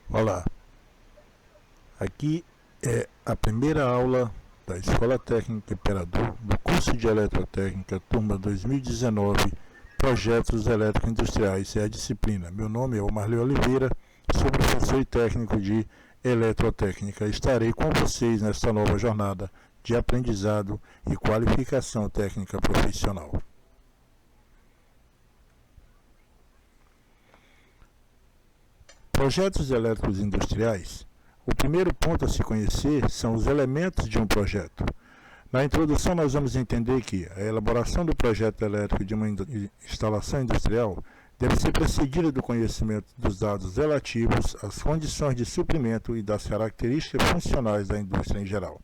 Olá, aqui é a primeira aula da Escola Técnica Imperador do curso de Eletrotécnica, turma 2019, Projetos Elétrico-Industriais, é a disciplina. Meu nome é Marley Oliveira, sou professor e técnico de Eletrotécnica. Estarei com vocês nesta nova jornada de aprendizado e qualificação técnica profissional. Projetos elétricos industriais. O primeiro ponto a se conhecer são os elementos de um projeto. Na introdução, nós vamos entender que a elaboração do projeto elétrico de uma instalação industrial deve ser precedida do conhecimento dos dados relativos às condições de suprimento e das características funcionais da indústria em geral.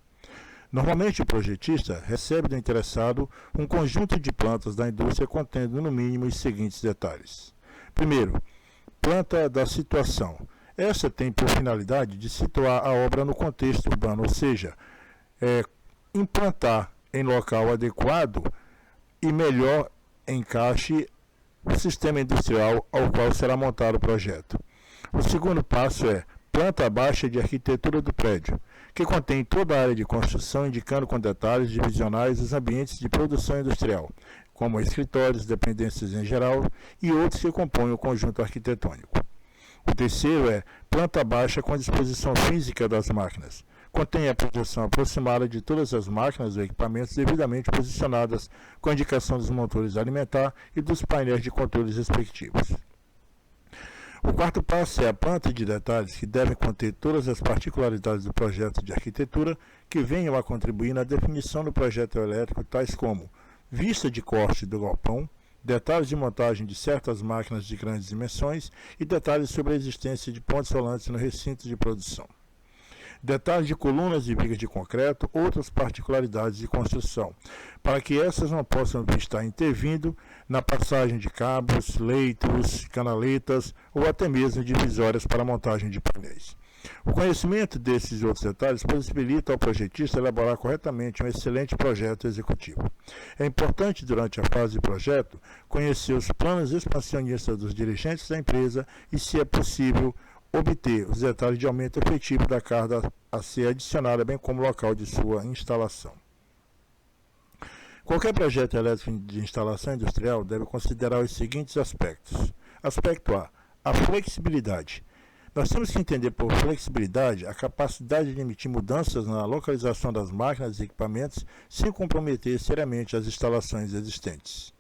Normalmente, o projetista recebe do interessado um conjunto de plantas da indústria contendo, no mínimo, os seguintes detalhes. Primeiro, planta da situação. Essa tem por finalidade de situar a obra no contexto urbano, ou seja, implantar em local adequado e melhor encaixe o sistema industrial ao qual será montado o projeto. O segundo passo é planta baixa de arquitetura do prédio, que contém toda a área de construção, indicando com detalhes divisionais os ambientes de produção industrial, como escritórios, dependências em geral e outros que compõem o conjunto arquitetônico. O terceiro é planta baixa com disposição física das máquinas. Contém a projeção aproximada de todas as máquinas ou equipamentos devidamente posicionadas, com a indicação dos motores alimentar e dos painéis de controles respectivos. O quarto passo é a planta de detalhes, que deve conter todas as particularidades do projeto de arquitetura que venham a contribuir na definição do projeto elétrico, tais como vista de corte do galpão, detalhes de montagem de certas máquinas de grandes dimensões e detalhes sobre a existência de pontes rolantes no recinto de produção. Detalhes de colunas e vigas de concreto, outras particularidades de construção, para que essas não possam estar intervindo na passagem de cabos, leitos, canaletas ou até mesmo divisórias para a montagem de painéis. O conhecimento desses e outros detalhes possibilita ao projetista elaborar corretamente um excelente projeto executivo. É importante, durante a fase de projeto, conhecer os planos expansionistas dos dirigentes da empresa e, se é possível, obter os detalhes de aumento efetivo da carga a ser adicionada, bem como o local de sua instalação. Qualquer projeto elétrico de instalação industrial deve considerar os seguintes aspectos. Aspecto A, a flexibilidade. Nós temos que entender por flexibilidade a capacidade de emitir mudanças na localização das máquinas e equipamentos sem comprometer seriamente as instalações existentes.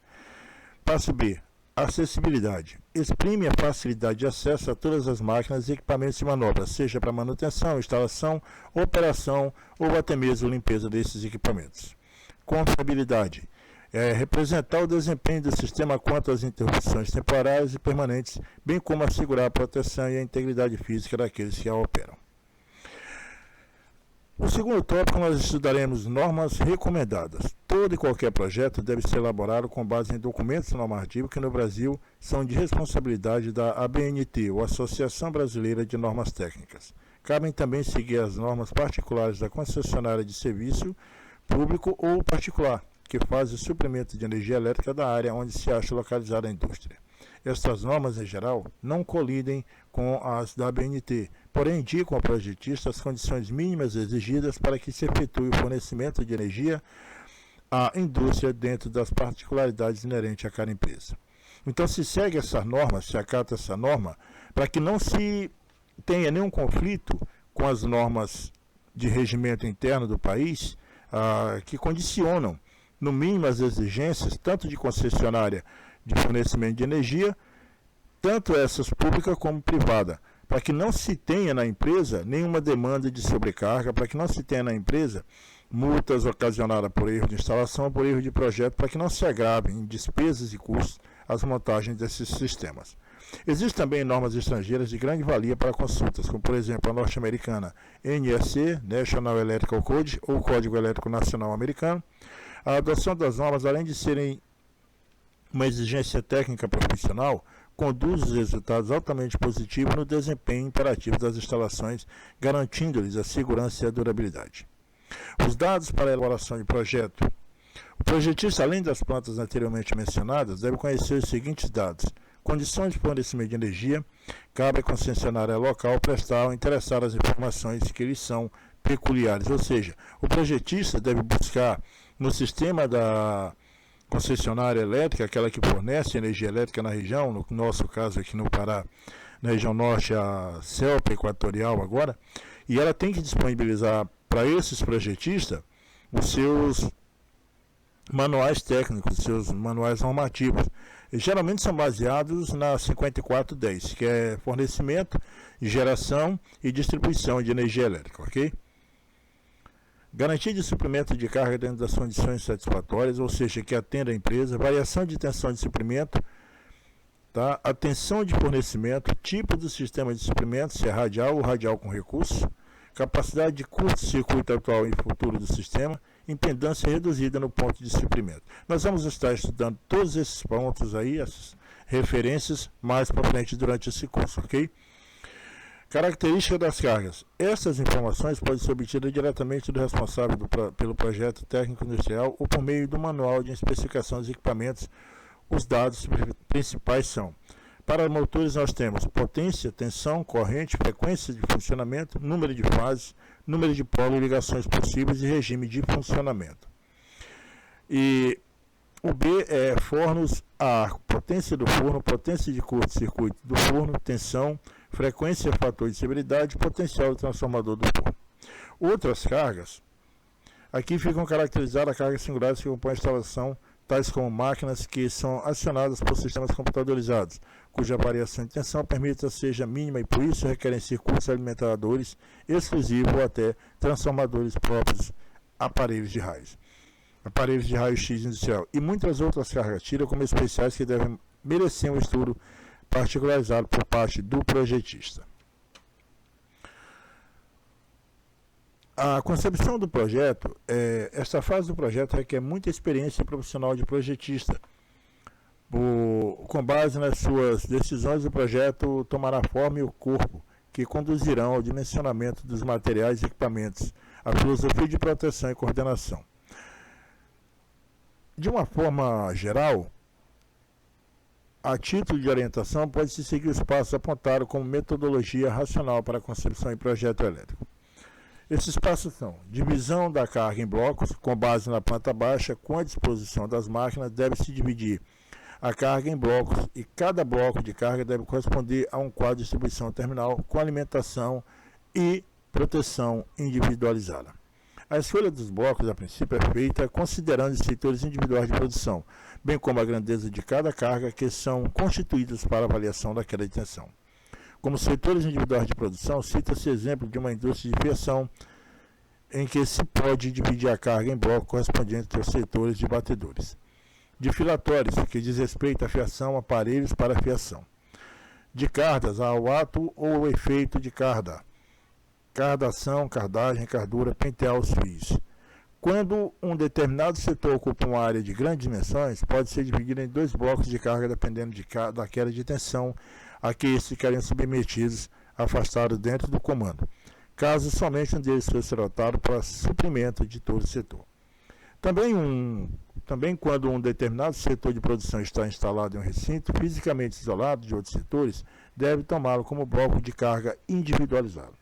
Passo B, acessibilidade. Exprime a facilidade de acesso a todas as máquinas e equipamentos de manobra, seja para manutenção, instalação, operação ou até mesmo limpeza desses equipamentos. Confiabilidade. Representar o desempenho do sistema quanto às interrupções temporárias e permanentes, bem como assegurar a proteção e a integridade física daqueles que a operam. No segundo tópico, nós estudaremos normas recomendadas. Todo e qualquer projeto deve ser elaborado com base em documentos normativos que no Brasil são de responsabilidade da ABNT, ou Associação Brasileira de Normas Técnicas. Cabem também seguir as normas particulares da concessionária de serviço público ou particular, que faz o suprimento de energia elétrica da área onde se acha localizada a indústria. Estas normas, em geral, não colidem com as da ABNT, porém indicam ao projetista as condições mínimas exigidas para que se efetue o fornecimento de energia à indústria dentro das particularidades inerentes a cada empresa. Então, se segue essa norma, se acata essa norma, para que não se tenha nenhum conflito com as normas de regimento interno do país, que condicionam no mínimo as exigências, tanto de concessionária de fornecimento de energia, tanto essas públicas como privada, para que não se tenha na empresa nenhuma demanda de sobrecarga, para que não se tenha na empresa multas ocasionadas por erro de instalação ou por erro de projeto, para que não se agravem em despesas e custos as montagens desses sistemas. Existem também normas estrangeiras de grande valia para consultas, como por exemplo a norte-americana NEC, National Electrical Code, ou Código Elétrico Nacional Americano. A adoção das normas, além de serem uma exigência técnica profissional, conduz os resultados altamente positivos no desempenho imperativo das instalações, garantindo-lhes a segurança e a durabilidade. Os dados para a elaboração de projeto. O projetista, além das plantas anteriormente mencionadas, deve conhecer os seguintes dados: Condições de fornecimento de energia. Cabe à concessionária local prestar ao interessado as informações que lhes são peculiares, ou seja, o projetista deve buscar no sistema da concessionária elétrica, aquela que fornece energia elétrica na região, no nosso caso aqui no Pará, na região norte, a CELPA Equatorial agora, e ela tem que disponibilizar para esses projetistas os seus manuais técnicos, os seus manuais normativos. E geralmente são baseados na 5410, que é fornecimento, geração e distribuição de energia elétrica, ok? Garantia de suprimento de carga dentro das condições satisfatórias, ou seja, que atenda a empresa, variação de tensão de suprimento, tá? A tensão de fornecimento, tipo do sistema de suprimento, se é radial ou radial com recurso, capacidade de curto-circuito atual e futuro do sistema, impedância reduzida no ponto de suprimento. Nós vamos estar estudando todos esses pontos aí, essas referências, mais para frente durante esse curso, ok? Característica das cargas. Essas informações podem ser obtidas diretamente do responsável pelo projeto técnico industrial ou por meio do manual de especificação dos equipamentos. Os dados principais são: para motores nós temos potência, tensão, corrente, frequência de funcionamento, número de fases, número de polo, ligações possíveis e regime de funcionamento. E o B é fornos a ar, potência do forno, potência de curto-circuito do forno, tensão, frequência, fator de estabilidade, potencial do transformador do forno. Outras cargas, aqui ficam caracterizadas a cargas singulares que compõem a instalação, tais como máquinas que são acionadas por sistemas computadorizados, cuja variação de tensão permita seja mínima e por isso requerem circuitos alimentadores exclusivos ou até transformadores próprios, aparelhos de raio-x industrial e muitas outras cargas tiras como especiais que devem merecer um estudo particularizado por parte do projetista. A concepção do projeto, esta fase do projeto requer muita experiência profissional de projetista. Com base nas suas decisões, o projeto tomará forma e o corpo que conduzirão ao dimensionamento dos materiais e equipamentos, a filosofia de proteção e coordenação. De uma forma geral, a título de orientação, pode-se seguir os passos apontados como metodologia racional para a concepção e projeto elétrico. Esses passos são: divisão da carga em blocos, com base na planta baixa, com a disposição das máquinas, deve-se dividir a carga em blocos e cada bloco de carga deve corresponder a um quadro de distribuição terminal com alimentação e proteção individualizada. A escolha dos blocos, a princípio, é feita considerando os setores individuais de produção, bem como a grandeza de cada carga, que são constituídos para avaliação da queda de tensão. Como setores individuais de produção, cita-se exemplo de uma indústria de fiação, em que se pode dividir a carga em blocos correspondentes aos setores de batedores. De filatórios, que diz respeito à fiação, aparelhos para fiação. De cardas, ao ato ou efeito de carda. Cardação, cardagem, cardura, pentear os fios. Quando um determinado setor ocupa uma área de grandes dimensões, pode ser dividido em dois blocos de carga, dependendo da queda de tensão a que esses ficarem submetidos, afastados dentro do comando, caso somente um deles fosse adotado para suprimento de todo o setor. Também quando um determinado setor de produção está instalado em um recinto fisicamente isolado de outros setores, deve tomá-lo como bloco de carga individualizado.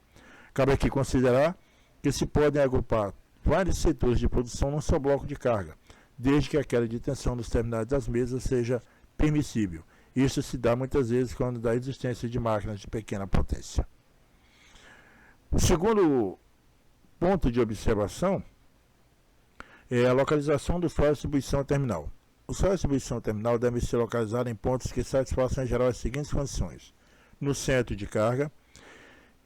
Cabe aqui considerar que se podem agrupar vários setores de produção num só bloco de carga, desde que a queda de tensão nos terminais das mesas seja permissível. Isso se dá muitas vezes quando dá existência de máquinas de pequena potência. O segundo ponto de observação é a localização do solo de distribuição terminal. O solo de distribuição terminal deve ser localizado em pontos que satisfaçam em geral as seguintes condições: no centro de carga.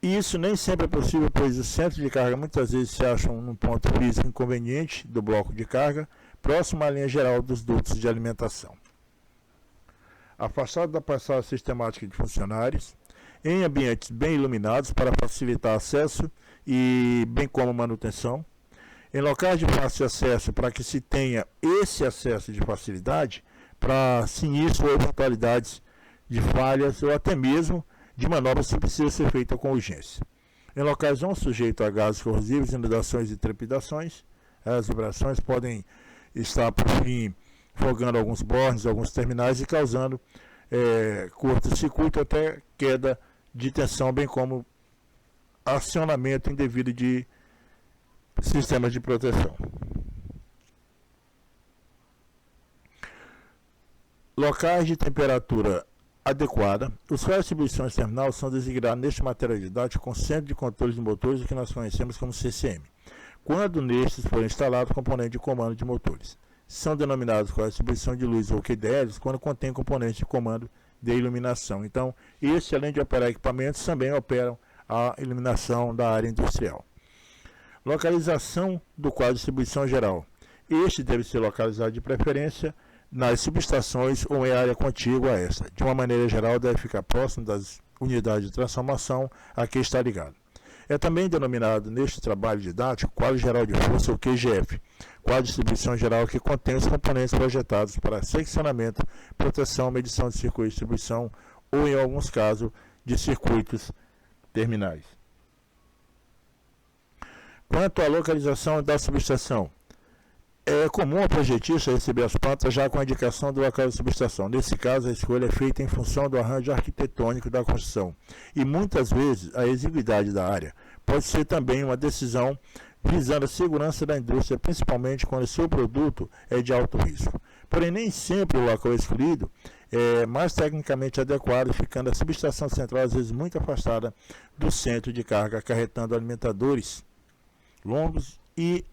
E isso nem sempre é possível, pois os centros de carga muitas vezes se acham num ponto físico inconveniente do bloco de carga, próximo à linha geral dos dutos de alimentação. Afastado da passagem sistemática de funcionários, em ambientes bem iluminados para facilitar acesso e bem como manutenção, em locais de fácil acesso para que se tenha esse acesso de facilidade para sinistro ou eventualidades de falhas ou até mesmo de manobras que precisa ser feita com urgência. Em locais não sujeitos a gases corrosivos, inundações e trepidações, as vibrações podem estar por fim fogando alguns bornes, alguns terminais e causando curto-circuito até queda de tensão, bem como acionamento indevido de sistemas de proteção. Locais de temperatura adequada. Os quais distribuições terminal são designados neste material didático com Centro de Controle de Motores, o que nós conhecemos como CCM, quando nestes for instalado componente de comando de motores. São denominados quais distribuição de luz ou QDLs quando contém componente de comando de iluminação. Então, este, além de operar equipamentos, também operam a iluminação da área industrial. Localização do quadro de distribuição geral. Este deve ser localizado de preferência nas subestações ou em área contígua a esta. De uma maneira geral, deve ficar próximo das unidades de transformação a que está ligado. É também denominado neste trabalho didático quadro geral de força, ou QGF, quadro de distribuição geral que contém os componentes projetados para seccionamento, proteção, medição de circuito de distribuição ou, em alguns casos, de circuitos terminais. Quanto à localização da subestação, é comum ao projetista receber as plantas já com a indicação do local da subestação. Nesse caso, a escolha é feita em função do arranjo arquitetônico da construção. E muitas vezes a exiguidade da área pode ser também uma decisão visando a segurança da indústria, principalmente quando o seu produto é de alto risco. Porém, nem sempre o local escolhido é mais tecnicamente adequado, ficando a subestação central às vezes muito afastada do centro de carga, acarretando alimentadores longos e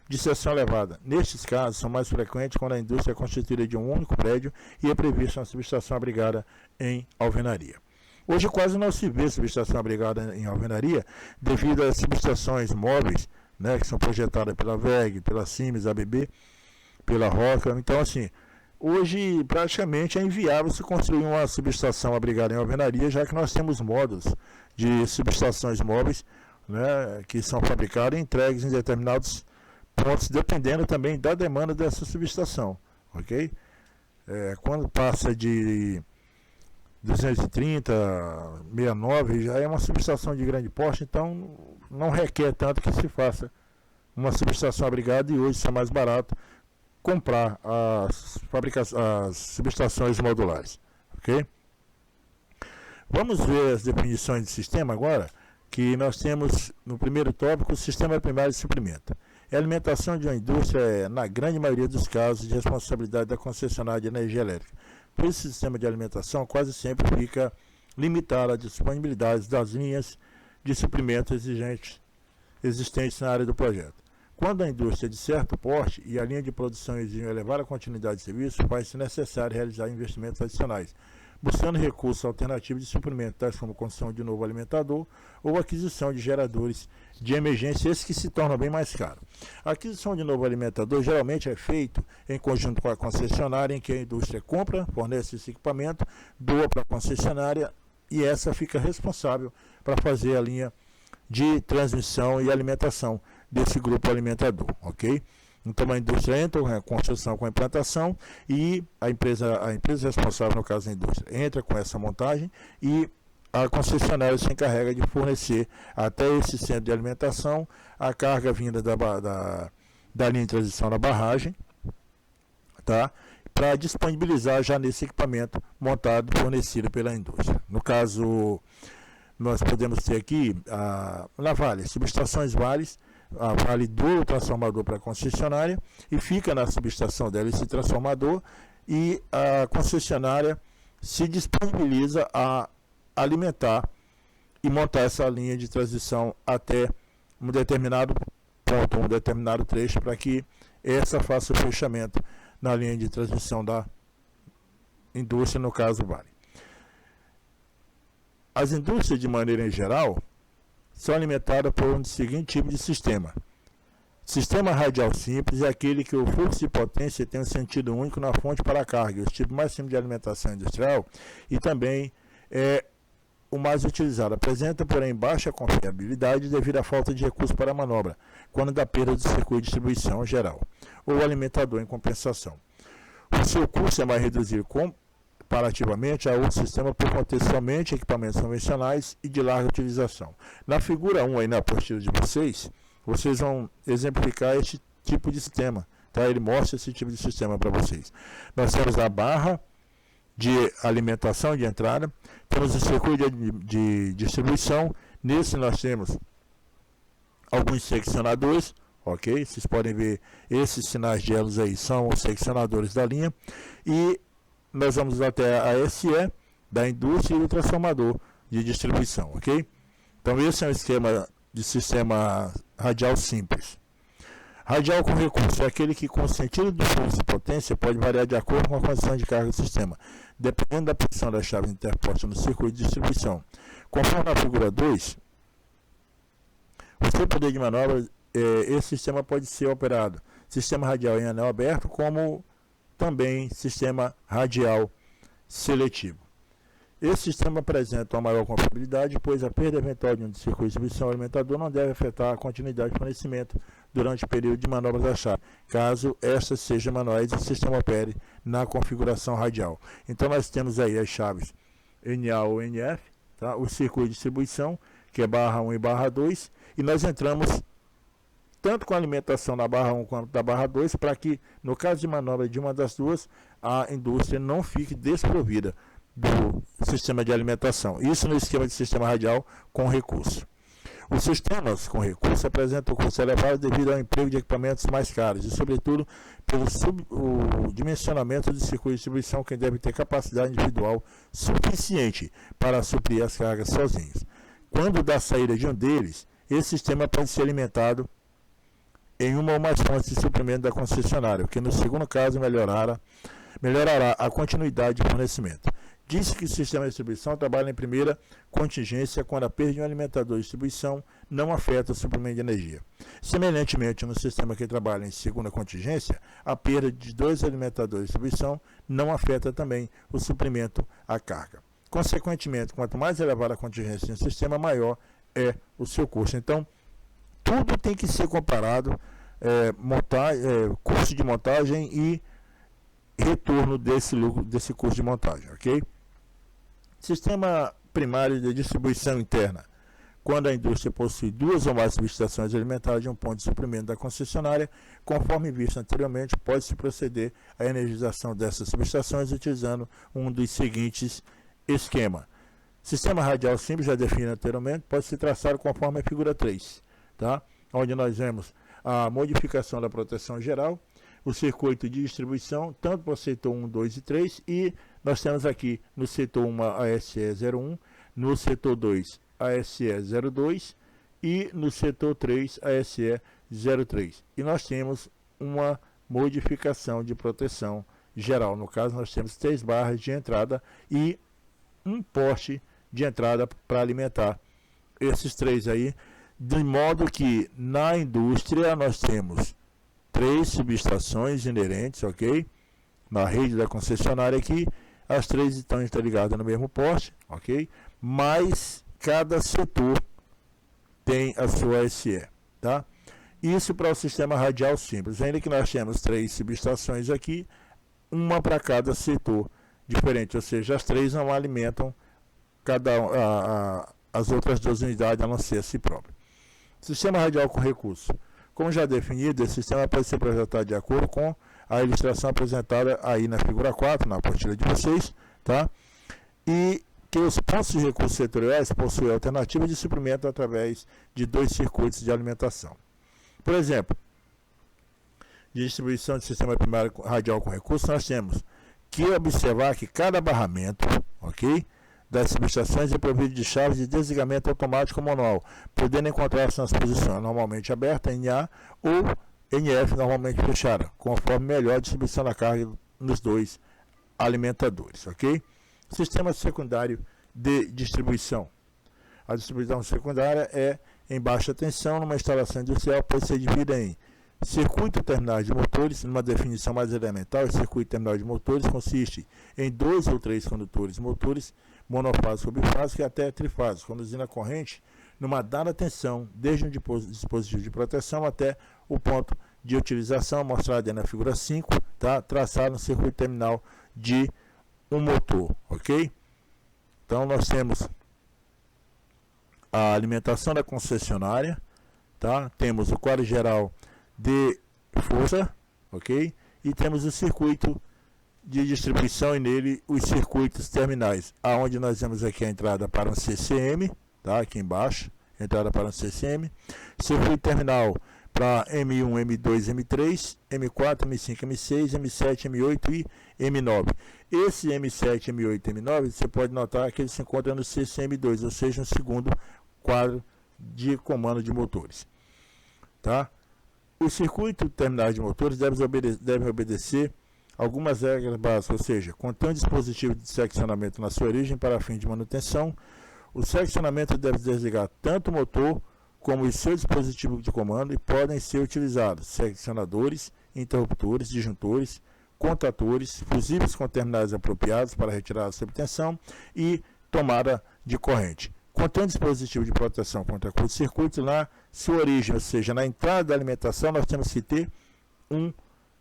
de seção elevada. Nestes casos, são mais frequentes quando a indústria é constituída de um único prédio e é prevista uma subestação abrigada em alvenaria. Hoje quase não se vê subestação abrigada em alvenaria devido às subestações móveis, né, que são projetadas pela VEG, pela Siemens, ABB, pela Roca. Então, assim, hoje praticamente é inviável se construir uma subestação abrigada em alvenaria, já que nós temos módulos de subestações móveis, né, que são fabricados e entregues em determinados pontos, dependendo também da demanda dessa subestação, ok? Quando passa de 230, 69, já é uma subestação de grande porte, então não requer tanto que se faça uma subestação abrigada, e hoje isso é mais barato comprar as subestações modulares, ok? Vamos ver as definições de sistema agora, que nós temos no primeiro tópico o sistema primário de suprimento. A alimentação de uma indústria é, na grande maioria dos casos, de responsabilidade da concessionária de energia elétrica. Por esse sistema de alimentação quase sempre fica limitado à disponibilidade das linhas de suprimento existentes na área do projeto. Quando a indústria é de certo porte e a linha de produção exige elevar a continuidade de serviço, faz-se necessário realizar investimentos adicionais, buscando recursos alternativos de suprimento, tais como construção de novo alimentador ou aquisição de geradores de emergência, esses que se tornam bem mais caros. A aquisição de novo alimentador geralmente é feito em conjunto com a concessionária, em que a indústria compra, fornece esse equipamento, doa para a concessionária e essa fica responsável para fazer a linha de transmissão e alimentação desse grupo alimentador, ok? Então a indústria entra com a construção, com a implantação, e a empresa responsável, no caso da indústria, entra com essa montagem e a concessionária se encarrega de fornecer até esse centro de alimentação a carga vinda da linha de transição na barragem, tá? Para disponibilizar já nesse equipamento montado e fornecido pela indústria. No caso, nós podemos ter aqui na Vale, subestações Vales. A Vale doa o transformador para a concessionária e fica na subestação dela esse transformador, e a concessionária se disponibiliza a alimentar e montar essa linha de transição até um determinado ponto, um determinado trecho, para que essa faça o fechamento na linha de transmissão da indústria, no caso Vale. As indústrias, de maneira em geral, são alimentadas por um seguinte tipo de sistema. Sistema radial simples é aquele que o fluxo de potência tem um sentido único na fonte para a carga, o tipo mais simples de alimentação industrial, e também é o mais utilizado. Apresenta, porém, baixa confiabilidade devido à falta de recursos para a manobra, quando dá perda do circuito de distribuição geral, ou alimentador em compensação. O seu custo é mais reduzido comparativamente a outro sistema por conter somente equipamentos convencionais e de larga utilização. Na figura 1 aí na apostila de vocês vão exemplificar este tipo de sistema, tá? Ele mostra esse tipo de sistema para vocês. Nós temos a barra de alimentação de entrada, temos o circuito de distribuição. Nesse nós temos alguns seccionadores, ok? Vocês podem ver esses sinais de elos aí, são os seccionadores da linha, e nós vamos até a SE da indústria e o transformador de distribuição, ok? Então esse é um esquema de sistema radial simples. Radial com recurso é aquele que, com o sentido do fluxo de potência, pode variar de acordo com a condição de carga do sistema, dependendo da posição das chaves interpostas no circuito de distribuição. Conforme a figura 2, o seu poder de manobra, esse sistema pode ser operado sistema radial em anel aberto, como também sistema radial seletivo. Esse sistema apresenta uma maior confiabilidade, pois a perda eventual de um circuito de distribuição alimentador não deve afetar a continuidade de fornecimento durante o período de manobra da chave, caso estas sejam manuais e o sistema opere na configuração radial. Então nós temos aí as chaves NA ou NF, tá? O circuito de distribuição, que é barra 1 e barra 2, e nós entramos tanto com a alimentação da barra 1 quanto da barra 2, para que, no caso de manobra de uma das duas, a indústria não fique desprovida do sistema de alimentação. Isso no esquema de sistema radial com recurso. Os sistemas com recurso apresentam custo elevado devido ao emprego de equipamentos mais caros e, sobretudo, pelo dimensionamento do circuito de distribuição, que deve ter capacidade individual suficiente para suprir as cargas sozinhos. Quando da saída de um deles, esse sistema pode ser alimentado em uma ou mais fontes de suprimento da concessionária, o que no segundo caso melhorará a continuidade de fornecimento. Diz que o sistema de distribuição trabalha em primeira contingência quando a perda de um alimentador de distribuição não afeta o suprimento de energia. Semelhantemente, no sistema que trabalha em segunda contingência, a perda de dois alimentadores de distribuição não afeta também o suprimento à carga. Consequentemente, quanto mais elevada a contingência no sistema, maior é o seu custo. Então, tudo tem que ser comparado, custo de montagem e retorno desse custo de montagem, ok? Sistema primário de distribuição interna. Quando a indústria possui duas ou mais subestações alimentares de um ponto de suprimento da concessionária, conforme visto anteriormente, pode-se proceder à energização dessas subestações utilizando um dos seguintes esquemas. Sistema radial simples, já definido anteriormente, pode ser traçado conforme a figura 3, tá? Onde nós vemos a modificação da proteção geral, o circuito de distribuição, tanto para o setor 1, 2 e 3, e nós temos aqui no setor 1 a ASE 01, no setor 2 a ASE 02 e no setor 3 a ASE 03. E nós temos uma modificação de proteção geral. No caso, nós temos 3 barras de entrada e um poste de entrada para alimentar esses 3 aí, de modo que na indústria nós temos 3 subestações inerentes, ok? Na rede da concessionária aqui, as 3 estão interligadas no mesmo poste, ok? Mas cada setor tem a sua SE, tá? Isso para o sistema radial simples, ainda que nós temos 3 subestações aqui, uma para cada setor diferente, ou seja, as 3 não alimentam as outras 2 unidades, a não ser a si próprio. Sistema radial com recurso. Como já definido, esse sistema pode ser projetado de acordo com a ilustração apresentada aí na figura 4, na apostila de vocês, tá? E que os pontos de recursos setoriais possuem alternativa de suprimento através de 2 circuitos de alimentação. Por exemplo, de distribuição de sistema primário radial com recurso, nós temos que observar que cada barramento, ok, das subestações é provido de chaves de desligamento automático manual, podendo encontrar-se nas posições normalmente aberta, NA, ou NF, normalmente fechada, conforme melhor distribuição da carga nos 2 alimentadores, ok? Sistema secundário de distribuição. A distribuição secundária é em baixa tensão numa instalação industrial, pode ser dividida em circuito terminal de motores. Numa definição mais elementar, o circuito terminal de motores consiste em 2 ou 3 condutores motores monofásicos ou bifásicos e até trifásicos, conduzindo a corrente numa dada tensão, desde um dispositivo de proteção até o ponto de utilização, mostrado aí na figura 5, tá? Traçado no circuito terminal de um motor, ok? Então nós temos a alimentação da concessionária, tá? Temos o quadro geral de força, ok? E temos o circuito de distribuição e nele os circuitos terminais, aonde nós temos aqui a entrada para um CCM, tá? Aqui embaixo, entrada para um CCM, circuito terminal para M1, M2, M3, M4, M5, M6, M7, M8 e M9. Esse M7, M8 e M9, você pode notar que ele se encontra no CCM2, ou seja, no segundo quadro de comando de motores. Tá? O circuito terminal de motores deve obedecer algumas regras básicas, ou seja, contém um dispositivo de seccionamento na sua origem para fim de manutenção. O seccionamento deve desligar tanto o motor como o seu dispositivo de comando e podem ser utilizados seccionadores, interruptores, disjuntores, contatores, fusíveis com terminais apropriados para retirada sob tensão e tomada de corrente. Contém um dispositivo de proteção contra curto-circuito na sua origem, ou seja, na entrada da alimentação nós temos que ter um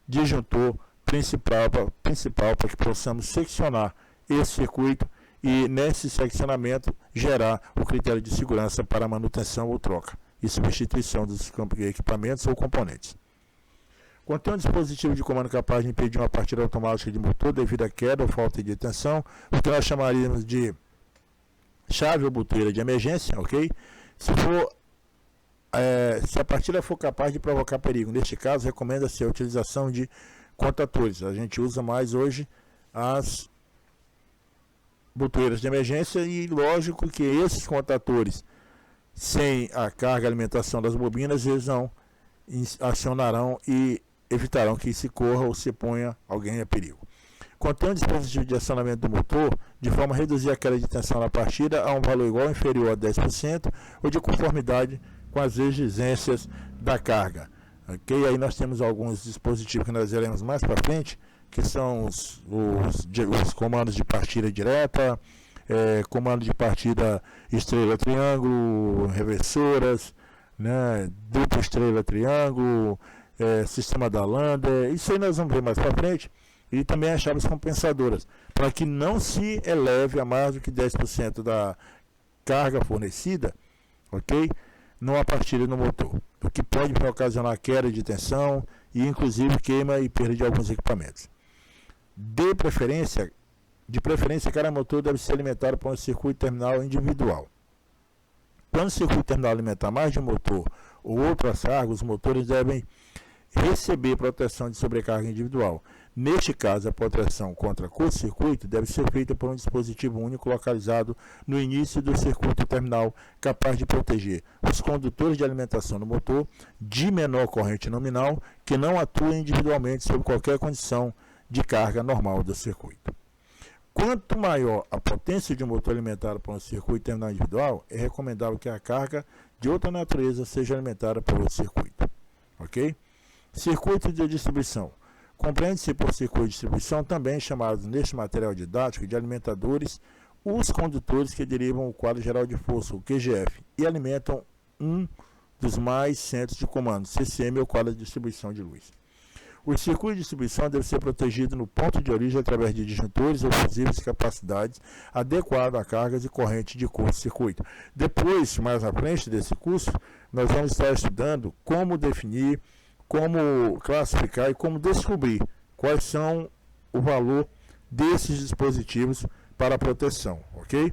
disjuntor principal para que possamos seccionar esse circuito e nesse seccionamento gerar o critério de segurança para manutenção ou troca e substituição dos equipamentos ou componentes. Contém um dispositivo de comando capaz de impedir uma partida automática de motor devido à queda ou falta de tensão, o que nós chamaríamos de chave ou botoeira de emergência, ok? Se a partida for capaz de provocar perigo, neste caso recomenda-se a utilização de contatores. A gente usa mais hoje as botoeiras de emergência e lógico que esses contatores, sem a carga e alimentação das bobinas, eles não acionarão e evitarão que se corra ou se ponha alguém a perigo. Contém um dispositivo de acionamento do motor de forma a reduzir a queda de tensão na partida a um valor igual ou inferior a 10% ou de conformidade com as exigências da carga. Ok? Aí nós temos alguns dispositivos que nós veremos mais para frente, que são os comandos de partida direta, comando de partida estrela-triângulo, reversoras, né, dupla estrela-triângulo, sistema da Lander. Isso aí nós vamos ver mais para frente. E também as chaves compensadoras, para que não se eleve a mais do que 10% da carga fornecida, ok? Numa partida no motor, o que pode ocasionar queda de tensão e inclusive queima e perda de alguns equipamentos. De preferência, cada motor deve ser alimentado por um circuito terminal individual. Quando o circuito terminal alimentar mais de um motor ou outras cargas, os motores devem receber proteção de sobrecarga individual. Neste caso, a proteção contra curto-circuito deve ser feita por um dispositivo único localizado no início do circuito terminal, capaz de proteger os condutores de alimentação do motor de menor corrente nominal que não atuem individualmente sob qualquer condição de carga normal do circuito. Quanto maior a potência de um motor alimentado por um circuito terminal individual, é recomendável que a carga de outra natureza seja alimentada por outro circuito. Ok? Circuito de distribuição. Compreende-se por circuito de distribuição, também chamados neste material didático de alimentadores, os condutores que derivam o quadro geral de força, o QGF, e alimentam um dos mais centros de comando, CCM, ou quadro de distribuição de luz. O circuito de distribuição deve ser protegido no ponto de origem através de disjuntores ou fusíveis de capacidades adequadas a cargas e corrente de curto-circuito. Depois, mais à frente desse curso, nós vamos estar estudando como definir, como classificar e como descobrir quais são o valor desses dispositivos para proteção, ok?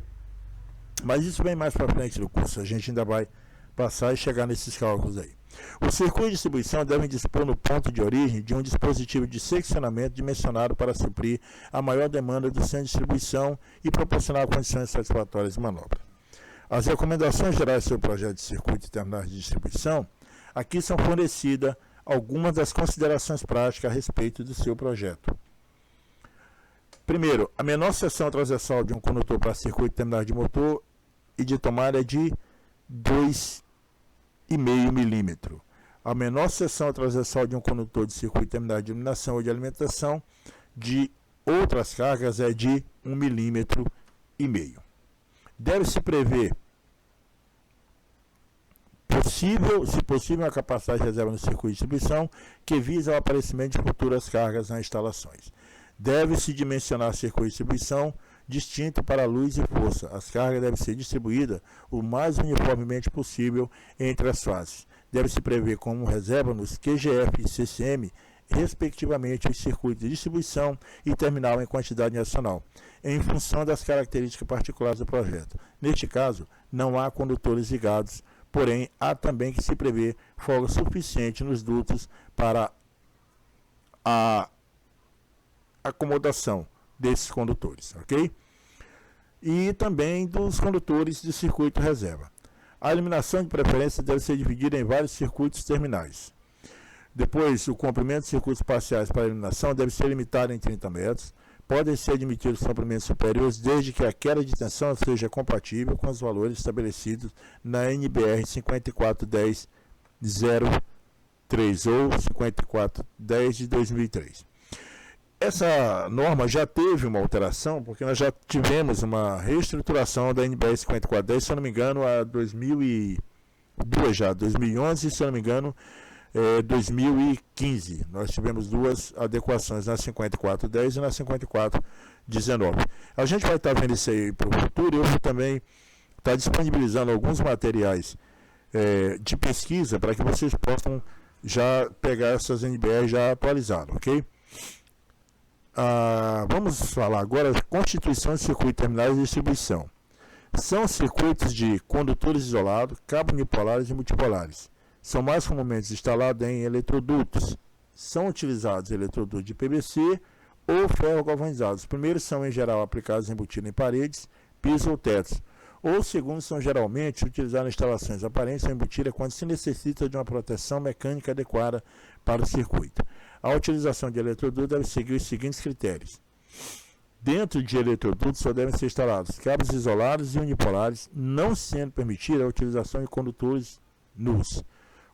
Mas isso vem mais para frente no curso, a gente ainda vai passar e chegar nesses cálculos aí. O circuito de distribuição deve dispor no ponto de origem de um dispositivo de seccionamento dimensionado para suprir a maior demanda do centro de distribuição e proporcionar condições satisfatórias de manobra. As recomendações gerais sobre o projeto de circuito e terminais de distribuição, aqui são fornecidas algumas das considerações práticas a respeito do seu projeto. Primeiro, a menor seção transversal de um condutor para circuito terminal de motor e de tomada é de 2,5 milímetros. A menor seção transversal de um condutor de circuito terminal de iluminação ou de alimentação de outras cargas é de 1,5 milímetro. Deve-se prever, se possível, uma capacidade de reserva no circuito de distribuição que visa o aparecimento de futuras cargas nas instalações. Deve-se dimensionar circuito de distribuição distinto para luz e força. As cargas devem ser distribuídas o mais uniformemente possível entre as fases. Deve-se prever como reserva nos QGF e CCM respectivamente, os circuitos de distribuição e terminal em quantidade nacional, em função das características particulares do projeto. Neste caso, não há condutores ligados, porém, há também que se prever folga suficiente nos dutos para a acomodação desses condutores, ok? E também dos condutores de circuito reserva. A eliminação de preferência deve ser dividida em vários circuitos terminais. Depois, o comprimento de circuitos parciais para eliminação deve ser limitado em 30 metros. Podem ser admitidos comprimentos superiores desde que a queda de tensão seja compatível com os valores estabelecidos na NBR 5410-03 ou 5410 de 2003. Essa norma já teve uma alteração, porque nós já tivemos uma reestruturação da NBR 5410, se eu não me engano, a 2002 já, 2011, se eu não me engano, 2015. Nós tivemos duas adequações, na 5410 e na 5419. A gente vai estar vendo isso aí para o futuro, e eu vou também estar disponibilizando alguns materiais de pesquisa para que vocês possam já pegar essas NBR já atualizadas, ok? Vamos falar agora da constituição de circuitos terminais de distribuição. São circuitos de condutores isolados, cabos unipolares e multipolares. São mais comumente instalados em eletrodutos. São utilizados eletrodutos de PVC ou ferro galvanizado. Os primeiros são, em geral, aplicados embutidos em paredes, pisos ou tetos. Ou os segundos são geralmente utilizados em instalações aparentes ou embutidas quando se necessita de uma proteção mecânica adequada para o circuito. A utilização de eletrodutos deve seguir os seguintes critérios. Dentro de eletrodutos só devem ser instalados cabos isolados e unipolares, não sendo permitida a utilização de condutores nus,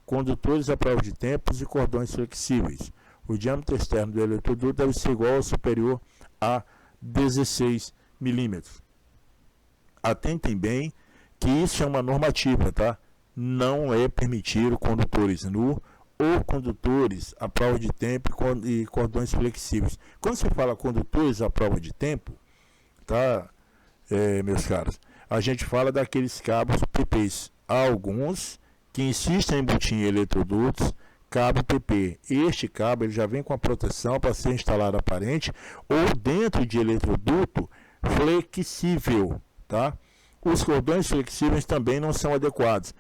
condutores à prova de tempos e cordões flexíveis. O diâmetro externo do eletroduto deve ser igual ou superior a 16 milímetros. Atentem bem que isso é uma normativa, tá? Não é permitido condutores nus ou condutores à prova de tempo e cordões flexíveis. Quando se fala condutores à prova de tempo, tá, meus caros, a gente fala daqueles cabos PPs. Há alguns que insistem em embutir em eletrodutos, cabo PP. Este cabo ele já vem com a proteção para ser instalado aparente ou dentro de eletroduto flexível, tá? Os cordões flexíveis também não são adequados.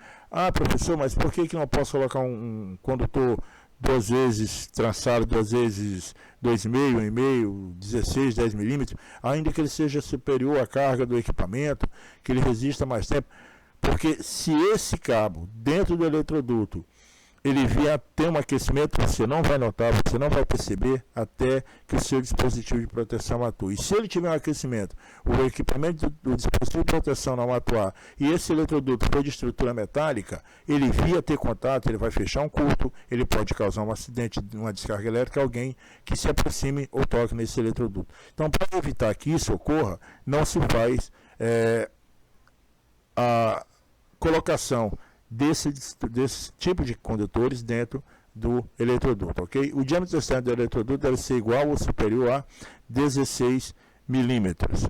Professor, mas por que não posso colocar um condutor duas vezes traçado, duas vezes 2,5, 1,5, 16, 10 milímetros, ainda que ele seja superior à carga do equipamento, que ele resista mais tempo? Porque se esse cabo, dentro do eletroduto, ele vier a ter um aquecimento, você não vai notar, você não vai perceber até que o seu dispositivo de proteção atue. E se ele tiver um aquecimento, o equipamento do dispositivo de proteção não atuar, e esse eletroduto for de estrutura metálica, ele vier a ter contato, ele vai fechar um curto, ele pode causar um acidente, uma descarga elétrica, alguém que se aproxime ou toque nesse eletroduto. Então, para evitar que isso ocorra, não se faz a colocação desse tipo de condutores dentro do eletroduto, ok? O diâmetro externo do eletroduto deve ser igual ou superior a 16 milímetros.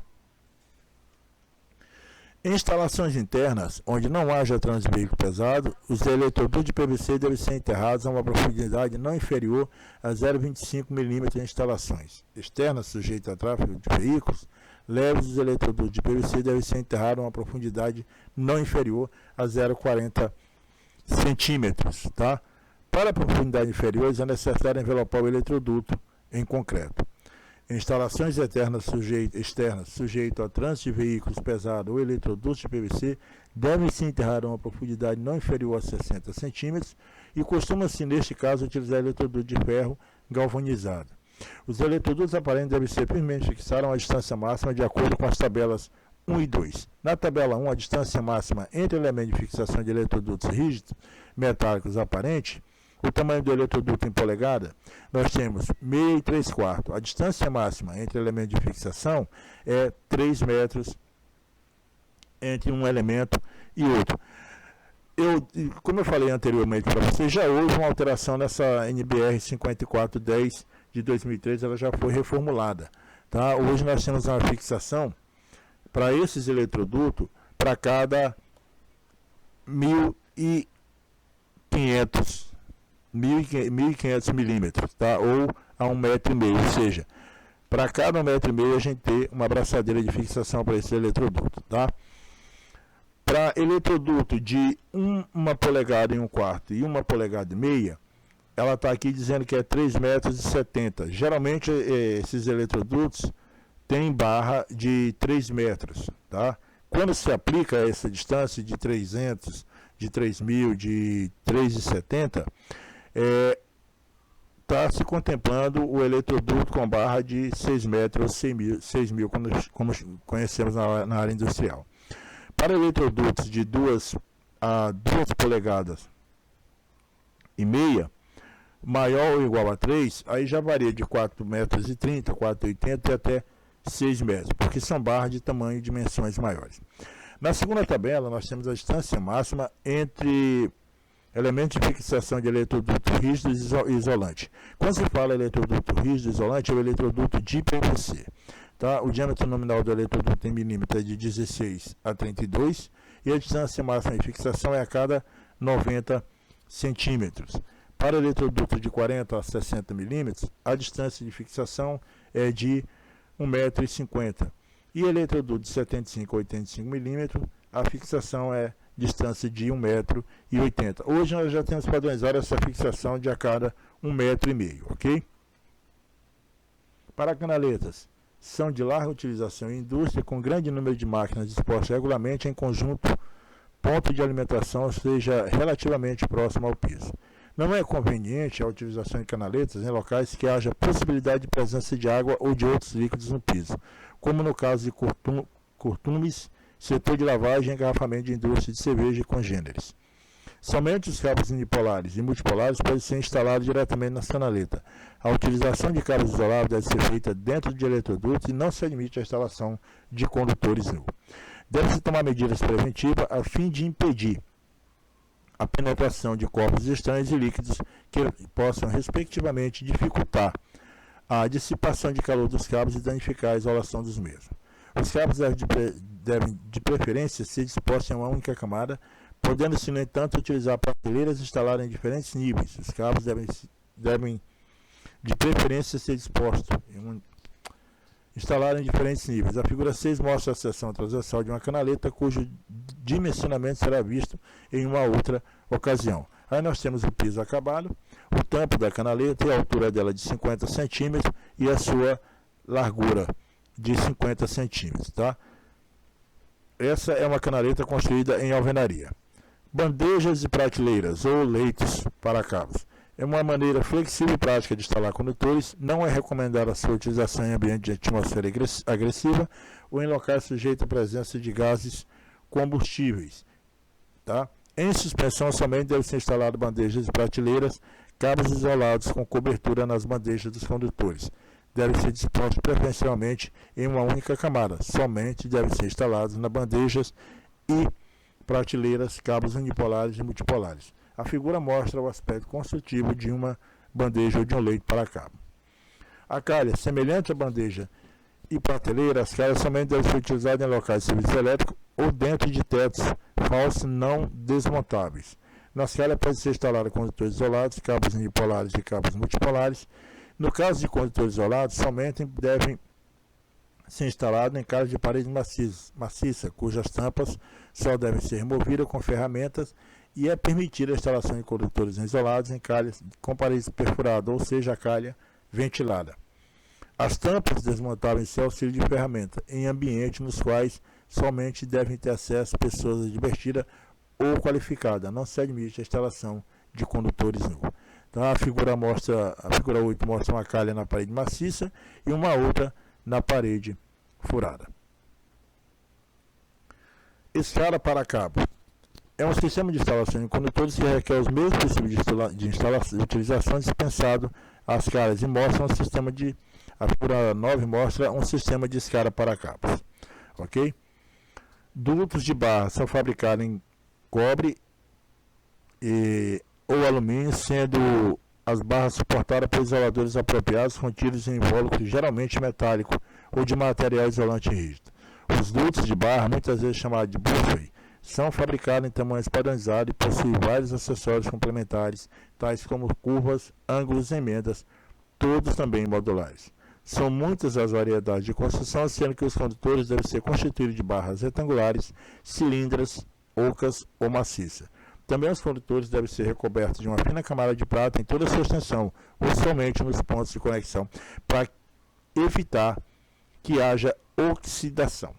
Em instalações internas, onde não haja trânsito de veículo pesado, os eletrodutos de PVC devem ser enterrados a uma profundidade não inferior a 0,25 milímetros em instalações externas sujeitas a tráfego de veículos leves. Os eletrodutos de PVC devem ser enterrados a uma profundidade não inferior a 0,40 centímetros. Tá? Para profundidades inferiores, é necessário envelopar o eletroduto em concreto. Instalações externas sujeitas a trânsito de veículos pesados ou eletrodutos de PVC devem se enterrar a uma profundidade não inferior a 60 centímetros e costuma-se, neste caso, utilizar eletroduto de ferro galvanizado. Os eletrodutos aparentes devem ser firmemente fixados a uma distância máxima de acordo com as tabelas 1 e 2. Na tabela 1, a distância máxima entre elementos de fixação de eletrodutos rígidos metálicos aparentes, o tamanho do eletroduto em polegada, nós temos 6 e 3/4. A distância máxima entre elementos de fixação é 3 metros entre um elemento e outro. Como eu falei anteriormente para vocês, já houve uma alteração nessa NBR 5410 de 2003, ela já foi reformulada. Tá? Hoje nós temos uma fixação para esses eletrodutos para cada 1.500 1.500 milímetros, tá? Ou a 1,5 m, ou seja, para cada 1,5 m a gente ter uma abraçadeira de fixação para esse eletroduto, tá? Para eletroduto de 1 polegada e 1/4 e 1 polegada e meia, ela está aqui dizendo que é 3,70 m. Geralmente esses eletrodutos têm barra de 3 metros, tá? Quando se aplica essa distância de 300, de 3.000, de 3,70, está se contemplando o eletroduto com barra de 6 metros, 6.000, como conhecemos na área industrial. Para eletrodutos de 2 a 2 polegadas e meia, maior ou igual a 3, aí já varia de 4,30 metros, 4,80 e até 6 metros, porque são barras de tamanho e dimensões maiores. Na segunda tabela, nós temos a distância máxima entre elementos de fixação de eletroduto rígido e isolante. Quando se fala eletroduto rígido e isolante, é o eletroduto de PVC. Tá? O diâmetro nominal do eletroduto em milímetros é de 16 a 32 e a distância máxima de fixação é a cada 90 centímetros. Para eletroduto de 40 a 60 milímetros, a distância de fixação é de 1,50 m. E eletroduto de 75 a 85 milímetros, a fixação é distância de 1,80 m. Hoje nós já temos padronizado essa fixação de a cada 1,5 m, ok? Para canaletas, são de larga utilização em indústria, com grande número de máquinas dispostas regularmente em conjunto, ponto de alimentação seja relativamente próximo ao piso. Não é conveniente a utilização de canaletas em locais que haja possibilidade de presença de água ou de outros líquidos no piso, como no caso de curtumes, setor de lavagem e engarrafamento de indústria de cerveja e congêneres. Somente os cabos unipolares e multipolares podem ser instalados diretamente na canaleta. A utilização de cabos isolados deve ser feita dentro de eletrodutos e não se admite a instalação de condutores nu. Deve-se tomar medidas preventivas a fim de impedir a penetração de corpos estranhos e líquidos que possam, respectivamente, dificultar a dissipação de calor dos cabos e danificar a isolação dos mesmos. Os cabos devem de preferência, ser dispostos em uma única camada, podendo-se, no entanto, utilizar prateleiras instaladas em diferentes níveis. Os cabos devem de preferência, ser dispostos instalados em diferentes níveis. A figura 6 mostra a seção transversal de uma canaleta, cujo dimensionamento será visto em uma outra ocasião. Aí nós temos o piso acabado, o tampo da canaleta e a altura dela de 50 centímetros e a sua largura de 50 centímetros. Tá? Essa é uma canaleta construída em alvenaria. Bandejas e prateleiras ou leitos para cabos. É uma maneira flexível e prática de instalar condutores. Não é recomendada a sua utilização em ambiente de atmosfera agressiva ou em locais sujeitos à presença de gases combustíveis. Tá? Em suspensão, somente devem ser instaladas bandejas e prateleiras, cabos isolados com cobertura nas bandejas dos condutores. Devem ser dispostos preferencialmente em uma única camada. Somente devem ser instalados nas bandejas e prateleiras, cabos unipolares e multipolares. A figura mostra o aspecto construtivo de uma bandeja ou de um leito para cabo. A calha, semelhante à bandeja e prateleira, as calhas somente devem ser utilizadas em locais de serviço elétrico ou dentro de tetos falsos não desmontáveis. Nas calhas podem ser instalados condutores isolados, cabos unipolares e cabos multipolares. No caso de condutores isolados, somente devem ser instalados em calhas de parede maciça, cujas tampas só devem ser removidas com ferramentas, e é permitida a instalação de condutores isolados em calhas com paredes perfuradas, ou seja, a calha ventilada. As tampas desmontáveis sem auxílio de ferramenta, em ambientes nos quais somente devem ter acesso pessoas advertidas ou qualificadas. Não se admite a instalação de condutores nu. Então a figura 8 mostra uma calha na parede maciça e uma outra na parede furada. Escada para cabo. É um sistema de instalação de condutores que requer os mesmos princípios de utilização dispensado às calhas e mostra um sistema de... A figura 9 mostra um sistema de escada para cabos. Ok? Dutos de barra são fabricados em cobre ou alumínio, sendo as barras suportadas por isoladores apropriados contidos em invólucro geralmente metálico ou de material isolante rígido. Os dutos de barra, muitas vezes chamados de buffet, são fabricadas em tamanhos padronizados e possuem vários acessórios complementares, tais como curvas, ângulos e emendas, todos também modulares. São muitas as variedades de construção, sendo que os condutores devem ser constituídos de barras retangulares, cilíndricas, ocas ou maciças. Também os condutores devem ser recobertos de uma fina camada de prata em toda a sua extensão, ou somente nos pontos de conexão, para evitar que haja oxidação.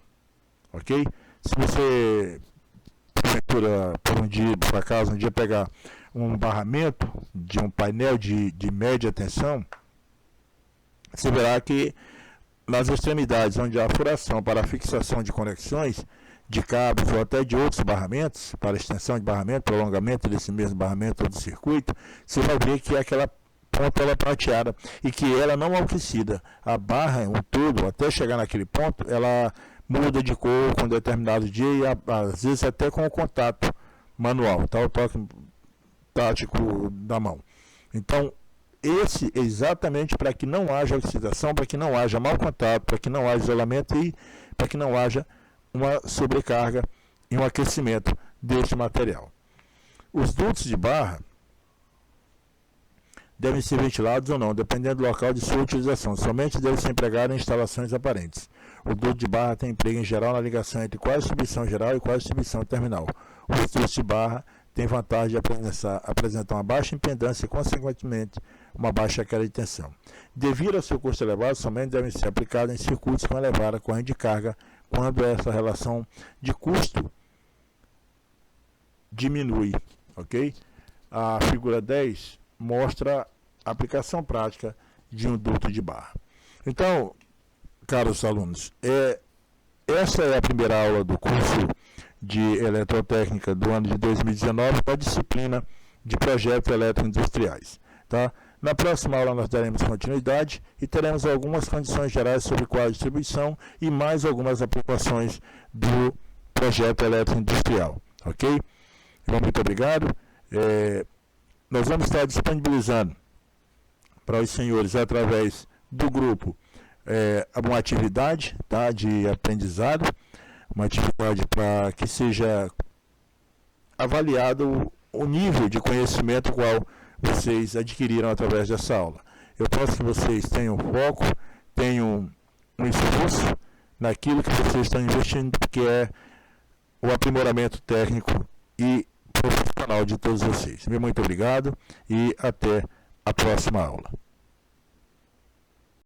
Ok? Se você, por um dia, por acaso, um dia pegar um barramento de um painel de média tensão, você verá que nas extremidades onde há furação para a fixação de conexões de cabos ou até de outros barramentos, para extensão de barramento, prolongamento desse mesmo barramento ou do circuito, você vai ver que aquela ponta ela é prateada e que ela não oxida. A barra, um todo, até chegar naquele ponto, ela muda de cor com determinado dia e às vezes até com o contato manual, tá? O toque tático da mão. Então, esse exatamente para que não haja oxidação, para que não haja mau contato, para que não haja isolamento e para que não haja uma sobrecarga e um aquecimento deste material. Os dutos de barra devem ser ventilados ou não, dependendo do local de sua utilização. Somente devem ser empregados em instalações aparentes. O duto de barra tem emprego em geral na ligação entre qual distribuição geral e qual distribuição terminal. Os dutos de barra têm vantagem de apresentar uma baixa impedância e, consequentemente, uma baixa queda de tensão. Devido ao seu custo elevado, somente devem ser aplicados em circuitos com elevada corrente de carga, quando essa relação de custo diminui. Ok? A figura 10 mostra a aplicação prática de um duto de barra. Então, caros alunos, essa é a primeira aula do curso de Eletrotécnica do ano de 2019 da disciplina de projetos eletroindustriais. Tá? Na próxima aula nós daremos continuidade e teremos algumas condições gerais sobre qual a distribuição e mais algumas aplicações do projeto eletroindustrial. Ok? Então, muito obrigado. Nós vamos estar disponibilizando para os senhores, através do grupo, uma atividade, tá, de aprendizado, uma atividade para que seja avaliado o nível de conhecimento qual vocês adquiriram através dessa aula. Eu peço que vocês tenham foco, tenham um esforço naquilo que vocês estão investindo, que é o aprimoramento técnico e profissional de todos vocês. Muito obrigado e até a próxima aula.